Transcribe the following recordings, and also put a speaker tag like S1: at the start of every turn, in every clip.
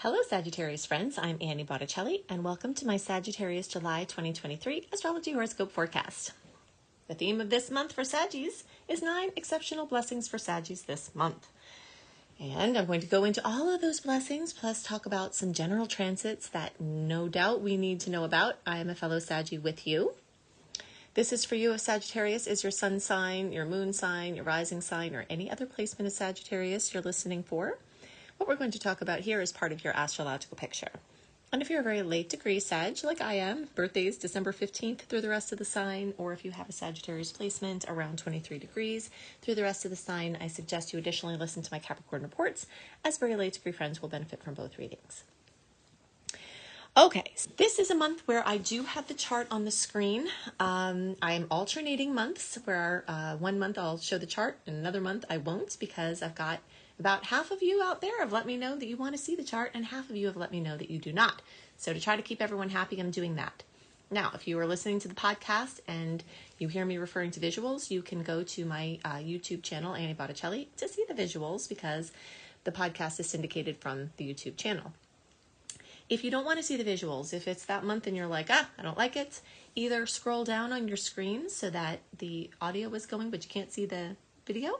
S1: Hello Sagittarius friends, I'm Annie Botticelli and welcome to my Sagittarius July 2023 Astrology Horoscope Forecast. The theme of this month for Saggies is 9 exceptional blessings for Saggies this month. And I'm going to go into all of those blessings plus talk about some general transits that no doubt we need to know about. I am a fellow Saggie with you. This is for you if Sagittarius is your sun sign, your moon sign, your rising sign, or any other placement of Sagittarius you're listening for. What we're going to talk about here is part of your astrological picture. And if you're a very late degree Sag, like I am, birthdays December 15th through the rest of the sign, or if you have a Sagittarius placement around 23 degrees through the rest of the sign, I suggest you additionally listen to my Capricorn reports, as very late degree friends will benefit from both readings. Okay, so this is a month where I do have the chart on the screen. I am alternating months where 1 month I'll show the chart and another month I won't, because I've got about half of you out there have let me know that you want to see the chart and half of you have let me know that you do not. So to try to keep everyone happy, I'm doing that. Now, if you are listening to the podcast and you hear me referring to visuals, you can go to my YouTube channel, Annie Botticelli, to see the visuals because the podcast is syndicated from the YouTube channel. If you don't want to see the visuals, if it's that month and you're like, I don't like it, either scroll down on your screen so that the audio is going but you can't see the video,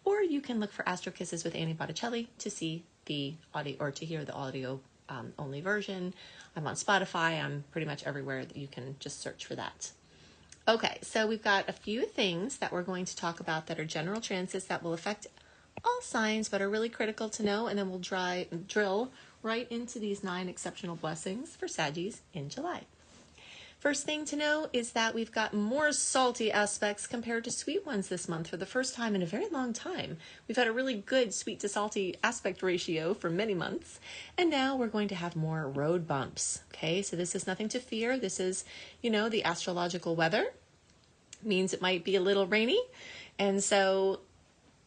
S1: or you can look for Astro Kisses with Annie Botticelli to see the audio or to hear the audio only version. I'm on Spotify. I'm pretty much everywhere that you can just search for that. Okay, so we've got a few things that we're going to talk about that are general transits that will affect all signs but are really critical to know, and then we'll drill right into these 9 exceptional blessings for Saggies in July. First thing to know is that we've got more salty aspects compared to sweet ones this month for the first time in a very long time. We've had a really good sweet to salty aspect ratio for many months, and now we're going to have more road bumps. Okay, so this is nothing to fear. This is, the astrological weather. It means it might be a little rainy, and so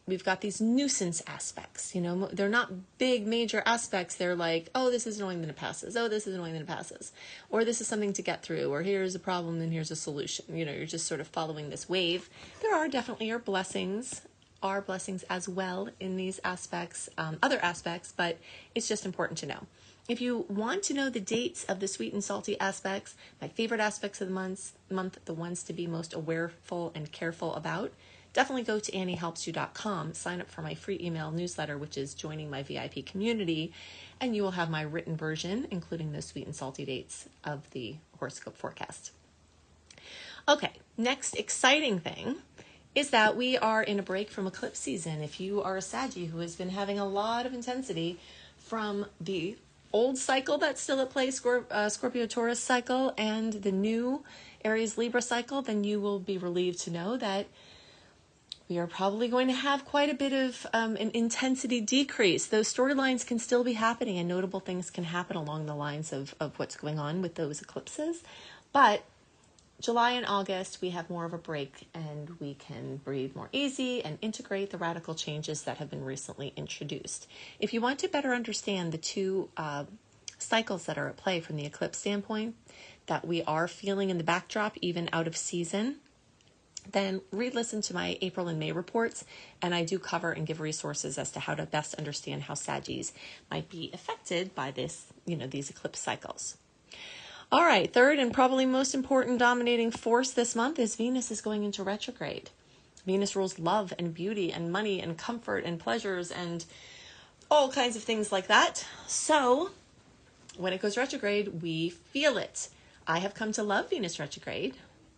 S1: we've got these nuisance aspects. They're not big major aspects. They're like, oh, this is annoying, then it passes. Oh, this is annoying, then it passes. Or this is something to get through. Or here's a problem, then here's a solution. You're just sort of following this wave. There are definitely blessings as well in these aspects, other aspects, but it's just important to know. If you want to know the dates of the sweet and salty aspects, my favorite aspects of the month, the ones to be most awareful and careful about, definitely go to anniehelpsyou.com, sign up for my free email newsletter, which is joining my VIP community, and you will have my written version, including the sweet and salty dates of the horoscope forecast. Okay, next exciting thing is that we are in a break from eclipse season. If you are a Saggie who has been having a lot of intensity from the old cycle that's still at play, Scorpio-Taurus cycle, and the new Aries-Libra cycle, then you will be relieved to know that we are probably going to have quite a bit of an intensity decrease. Those storylines can still be happening and notable things can happen along the lines of what's going on with those eclipses. But July and August, we have more of a break and we can breathe more easy and integrate the radical changes that have been recently introduced. If you want to better understand the two cycles that are at play from the eclipse standpoint that we are feeling in the backdrop, even out of season, then re-listen to my April and May reports, and I do cover and give resources as to how to best understand how Saggies might be affected by this, these eclipse cycles. All right, third and probably most important dominating force this month is Venus is going into retrograde. Venus rules love and beauty and money and comfort and pleasures and all kinds of things like that. So when it goes retrograde, we feel it. I have come to love Venus retrograde,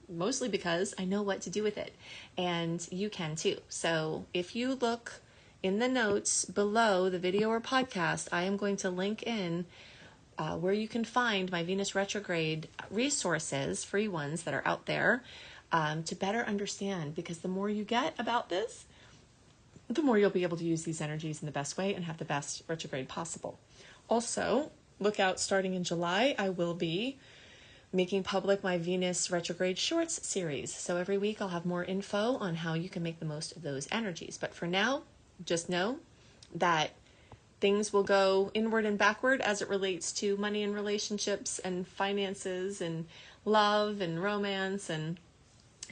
S1: mostly because I know what to do with it, and you can too. So if you look in the notes below the video or podcast, I am going to link in where you can find my Venus retrograde resources, free ones that are out there, to better understand, because the more you get about this, the more you'll be able to use these energies in the best way and have the best retrograde possible. Also, look out, starting in July, I will be making public my Venus retrograde shorts series. So every week I'll have more info on how you can make the most of those energies. But for now, just know that things will go inward and backward as it relates to money and relationships and finances and love and romance. And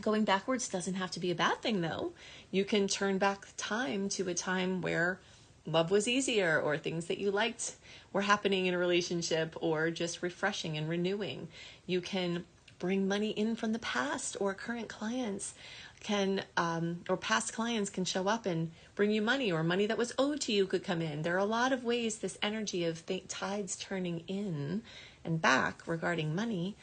S1: going backwards doesn't have to be a bad thing, though. You can turn back time to a time where love was easier, or things that you liked were happening in a relationship, or just refreshing and renewing. You can bring money in from the past, or current clients can, or past clients can show up and bring you money, or money that was owed to you could come in. There are a lot of ways this energy of tides turning in and back regarding money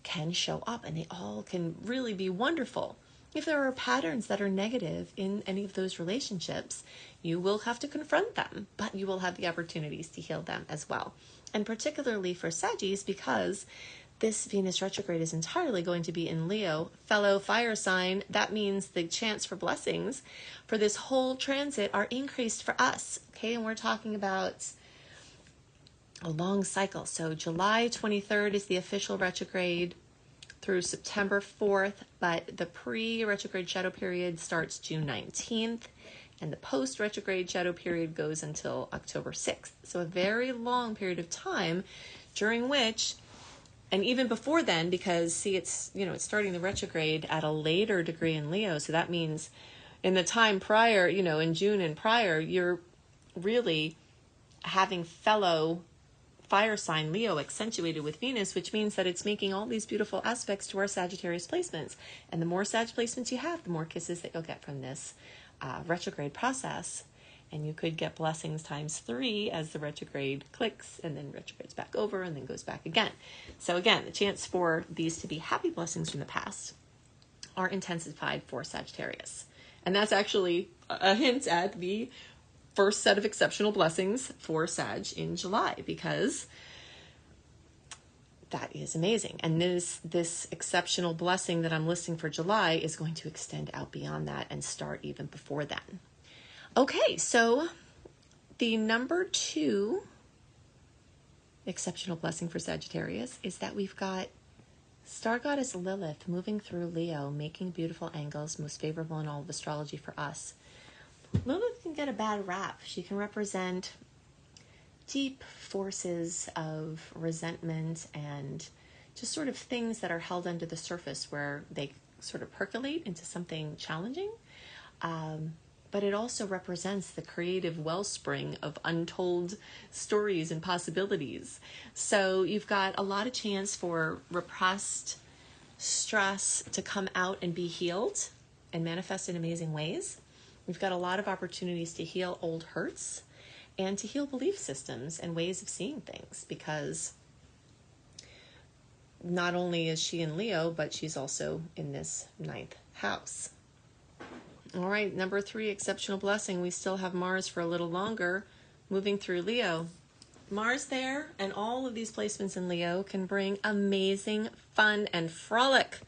S1: can show up, and they all can really be wonderful. If there are patterns that are negative in any of those relationships, you will have to confront them, but you will have the opportunities to heal them as well. And particularly for Saggies, because this Venus retrograde is entirely going to be in Leo, fellow fire sign, that means the chance for blessings for this whole transit are increased for us. Okay, and we're talking about a long cycle. So July 23rd is the official retrograde through September 4th, but the pre-retrograde shadow period starts June 19th, and the post-retrograde shadow period goes until October 6th. So a very long period of time during which, and even before then, because see, it's starting the retrograde at a later degree in Leo, so that means in the time prior, in June and prior, you're really having fellow fire sign Leo accentuated with Venus, which means that it's making all these beautiful aspects to our Sagittarius placements. And the more Sag placements you have, the more kisses that you'll get from this retrograde process. And you could get blessings times 3 as the retrograde clicks and then retrogrades back over and then goes back again. So again, the chance for these to be happy blessings from the past are intensified for Sagittarius. And that's actually a hint at the first set of exceptional blessings for Sag in July, because that is amazing. And this exceptional blessing that I'm listing for July is going to extend out beyond that and start even before then. Okay, so the number 2 exceptional blessing for Sagittarius is that we've got Star Goddess Lilith moving through Leo, making beautiful angles, most favorable in all of astrology for us. Lilith can get a bad rap. She can represent deep forces of resentment and just sort of things that are held under the surface where they sort of percolate into something challenging. But it also represents the creative wellspring of untold stories and possibilities. So you've got a lot of chance for repressed stress to come out and be healed and manifest in amazing ways. We've got a lot of opportunities to heal old hurts and to heal belief systems and ways of seeing things, because not only is she in Leo, but she's also in this 9th house. All right, number 3, exceptional blessing. We still have Mars for a little longer, moving through Leo. Mars there and all of these placements in Leo can bring amazing fun and frolic.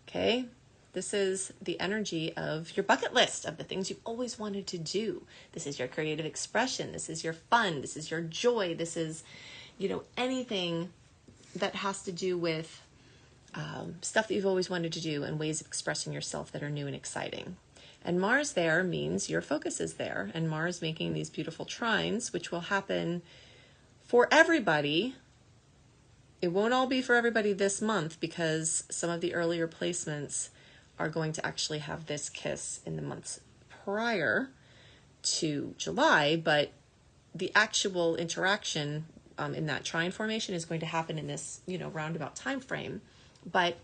S1: Okay? This is the energy of your bucket list of the things you've always wanted to do. This is your creative expression. This is your fun. This is your joy. This is, anything that has to do with stuff that you've always wanted to do and ways of expressing yourself that are new and exciting. And Mars there means your focus is there. And Mars making these beautiful trines, which will happen for everybody. It won't all be for everybody this month, because some of the earlier placements are going to actually have this kiss in the months prior to July, but the actual interaction in that trine formation is going to happen in this, roundabout time frame. But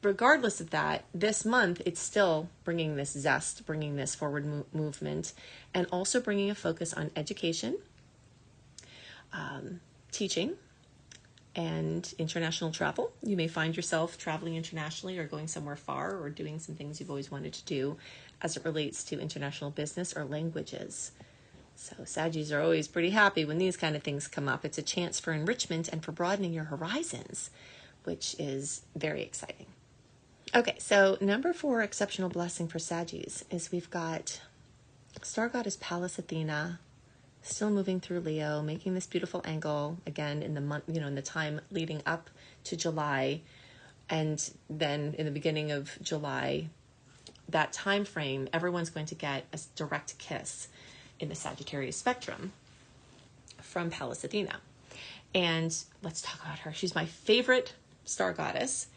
S1: regardless of that, this month, it's still bringing this zest, bringing this forward movement, and also bringing a focus on education, teaching, and international travel. You may find yourself traveling internationally or going somewhere far or doing some things you've always wanted to do as it relates to international business or languages. So Saggies are always pretty happy when these kind of things come up. It's a chance for enrichment and for broadening your horizons, which is very exciting. Okay, so number 4 exceptional blessing for Saggies is we've got Star Goddess Pallas Athena still moving through Leo, making this beautiful angle again in the month, in the time leading up to July, and then in the beginning of July, that time frame, everyone's going to get a direct kiss in the Sagittarius spectrum from Pallas Athena. And let's talk about her. She's my favorite star goddess,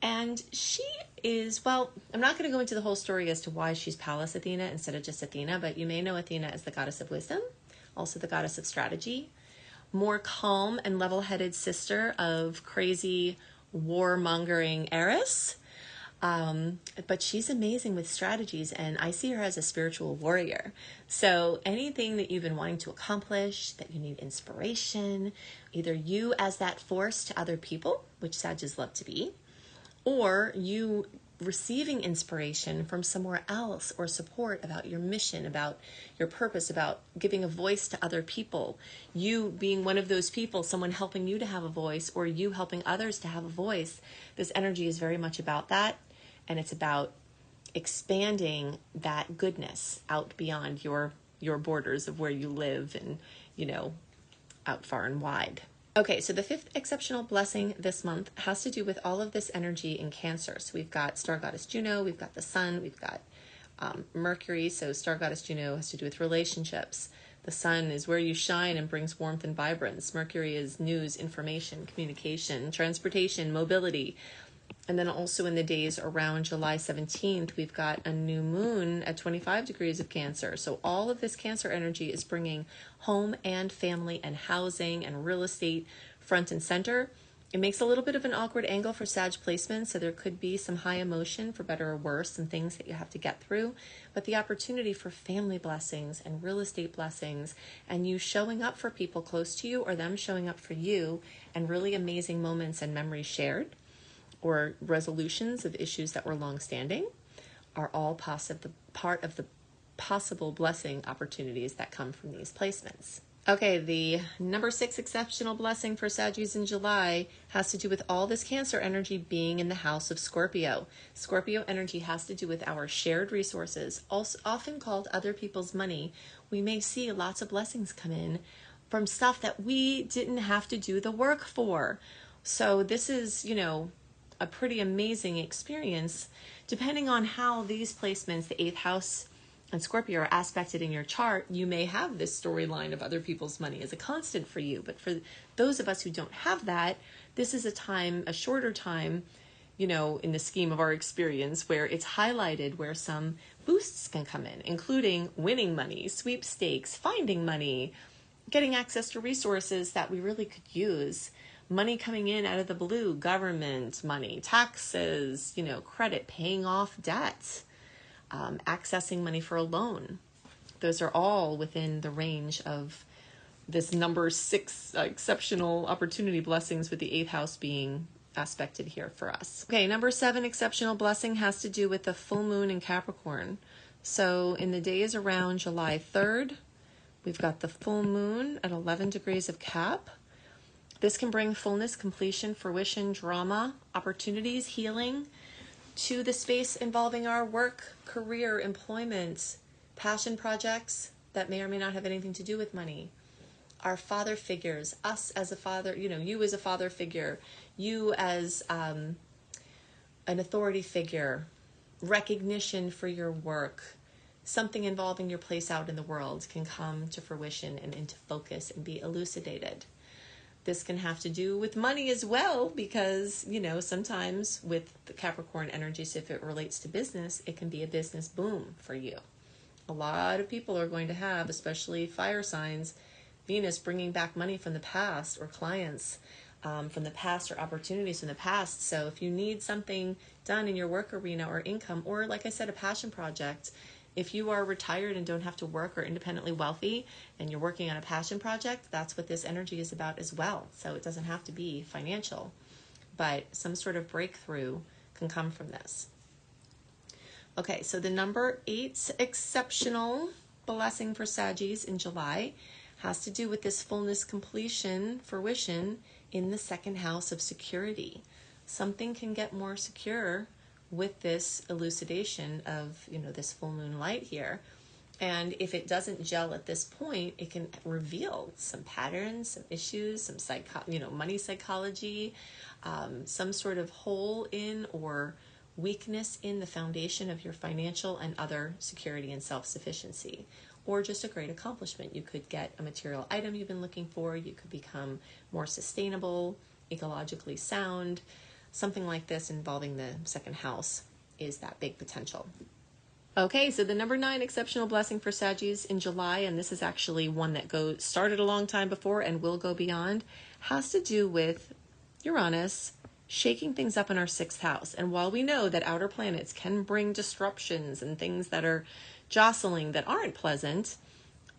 S1: and she is, well, I'm not going to go into the whole story as to why she's Pallas Athena instead of just Athena, but you may know Athena as the goddess of wisdom, also the goddess of strategy, more calm and level-headed sister of crazy warmongering Eris. But she's amazing with strategies, and I see her as a spiritual warrior. So anything that you've been wanting to accomplish, that you need inspiration, either you as that force to other people, which Sagittarius love to be, or you receiving inspiration from somewhere else or support about your mission, about your purpose, about giving a voice to other people, you being one of those people, someone helping you to have a voice or you helping others to have a voice. This energy is very much about that, and it's about expanding that goodness out beyond your borders of where you live and, out far and wide. Okay, so the fifth exceptional blessing this month has to do with all of this energy in Cancer. So we've got star goddess Juno, we've got the sun, we've got Mercury. So star goddess Juno has to do with relationships. The sun is where you shine and brings warmth and vibrance. Mercury is news, information, communication, transportation, mobility. And then also in the days around July 17th, we've got a new moon at 25 degrees of Cancer. So all of this Cancer energy is bringing home and family and housing and real estate front and center. It makes a little bit of an awkward angle for Sag placement, so there could be some high emotion, for better or worse, some things that you have to get through. But the opportunity for family blessings and real estate blessings and you showing up for people close to you or them showing up for you, and really amazing moments and memories shared, or resolutions of issues that were long-standing, are all part of the possible blessing opportunities that come from these placements. Okay, the number 6 exceptional blessing for Sagittarius in July has to do with all this Cancer energy being in the house of Scorpio. Scorpio energy has to do with our shared resources, also often called other people's money. We may see lots of blessings come in from stuff that we didn't have to do the work for. So this is, a pretty amazing experience, depending on how these placements, the 8th house and Scorpio, are aspected in your chart. You may have this storyline of other people's money as a constant for you, but for those of us who don't have that, this is a shorter time, in the scheme of our experience, where it's highlighted, where some boosts can come in, including winning money, sweepstakes, finding money, getting access to resources that we really could use. Money coming in out of the blue, government money, taxes, credit, paying off debt, accessing money for a loan. Those are all within the range of this number 6 exceptional opportunity blessings, with the 8th house being aspected here for us. Okay, number 7 exceptional blessing has to do with the full moon in Capricorn. So in the days around July 3rd, we've got the full moon at 11 degrees of Cap. This can bring fullness, completion, fruition, drama, opportunities, healing to the space involving our work, career, employment, passion projects that may or may not have anything to do with money. Our father figures, us as a father, you as a father figure, you as an authority figure, recognition for your work, something involving your place out in the world can come to fruition and into focus and be elucidated. This can have to do with money as well, because, sometimes with the Capricorn energies, if it relates to business, it can be a business boom for you. A lot of people are going to have, especially fire signs, Venus bringing back money from the past, or clients from the past, or opportunities from the past. So if you need something done in your work arena or income, or like I said, a passion project, if you are retired and don't have to work or independently wealthy and you're working on a passion project, that's what this energy is about as well. So it doesn't have to be financial, but some sort of breakthrough can come from this. Okay, so the number 8 exceptional blessing for Sagittarius in July has to do with this fullness, completion, fruition in the 2nd house of security. Something can get more secure with this elucidation of, this full moon light here. And if it doesn't gel at this point, it can reveal some patterns, some issues, some money psychology, some sort of hole in or weakness in the foundation of your financial and other security and self-sufficiency, or just a great accomplishment. You could get a material item you've been looking for. You could become more sustainable, ecologically sound, something like this involving the 2nd house. is that big potential. Okay, so the number 9 exceptional blessing for Sagittarius in July, and this is actually one that started a long time before and will go beyond, has to do with Uranus shaking things up in our 6th house. And while we know that outer planets can bring disruptions and things that are jostling that aren't pleasant,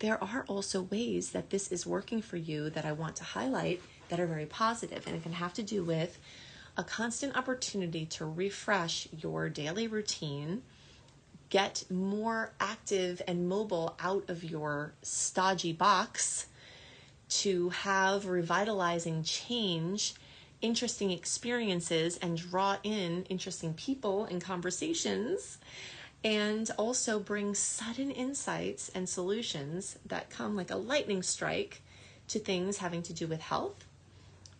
S1: there are also ways that this is working for you that I want to highlight that are very positive. And it can have to do with a constant opportunity to refresh your daily routine, get more active and mobile out of your stodgy box, to have revitalizing change, interesting experiences, and draw in interesting people and conversations, and also bring sudden insights and solutions that come like a lightning strike to things having to do with health,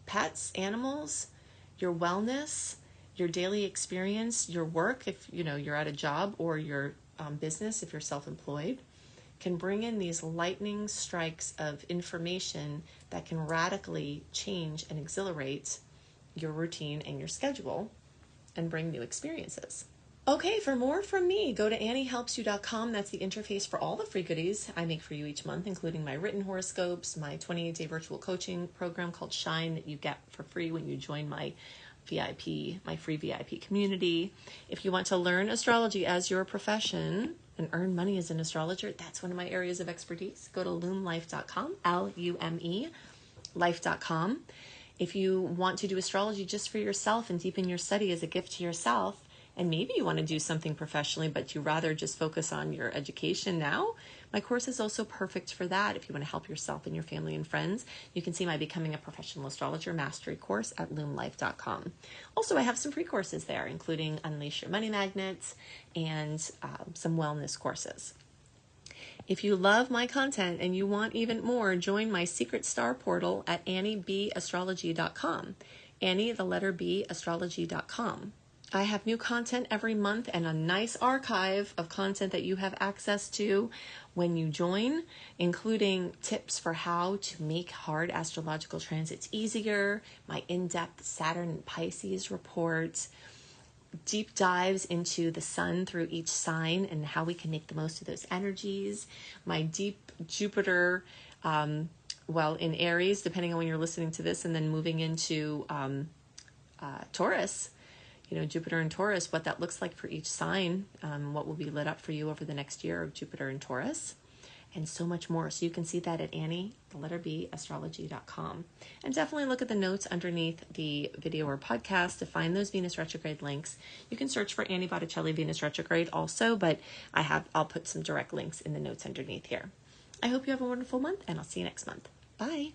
S1: pets, animals, your wellness, your daily experience, your work, if you're at a job, or your business, if you're self-employed, can bring in these lightning strikes of information that can radically change and exhilarate your routine and your schedule and bring new experiences. Okay, for more from me, go to AnnieHelpsYou.com. That's the interface for all the free goodies I make for you each month, including my written horoscopes, my 28-day virtual coaching program called Shine that you get for free when you join my free VIP community. If you want to learn astrology as your profession and earn money as an astrologer, that's one of my areas of expertise. Go to lumelife.com, Lume, life.com. If you want to do astrology just for yourself and deepen your study as a gift to yourself, and maybe you want to do something professionally, but you rather just focus on your education now, my course is also perfect for that. If you want to help yourself and your family and friends, you can see my Becoming a Professional Astrologer Mastery Course at lumelife.com. Also, I have some free courses there, including Unleash Your Money Magnets and some wellness courses. If you love my content and you want even more, join my secret star portal at AnnieBAstrology.com. Annie, the letter B, astrology.com. I have new content every month and a nice archive of content that you have access to when you join, including tips for how to make hard astrological transits easier, my in-depth Saturn and Pisces report, deep dives into the sun through each sign and how we can make the most of those energies, my deep Jupiter, in Aries, depending on when you're listening to this, and then moving into Taurus, Jupiter and Taurus, what that looks like for each sign, what will be lit up for you over the next year of Jupiter and Taurus, and so much more. So you can see that at Annie, the letter B, astrology.com. And definitely look at the notes underneath the video or podcast to find those Venus retrograde links. You can search for Annie Botticelli Venus retrograde also, but I'll put some direct links in the notes underneath here. I hope you have a wonderful month, and I'll see you next month. Bye.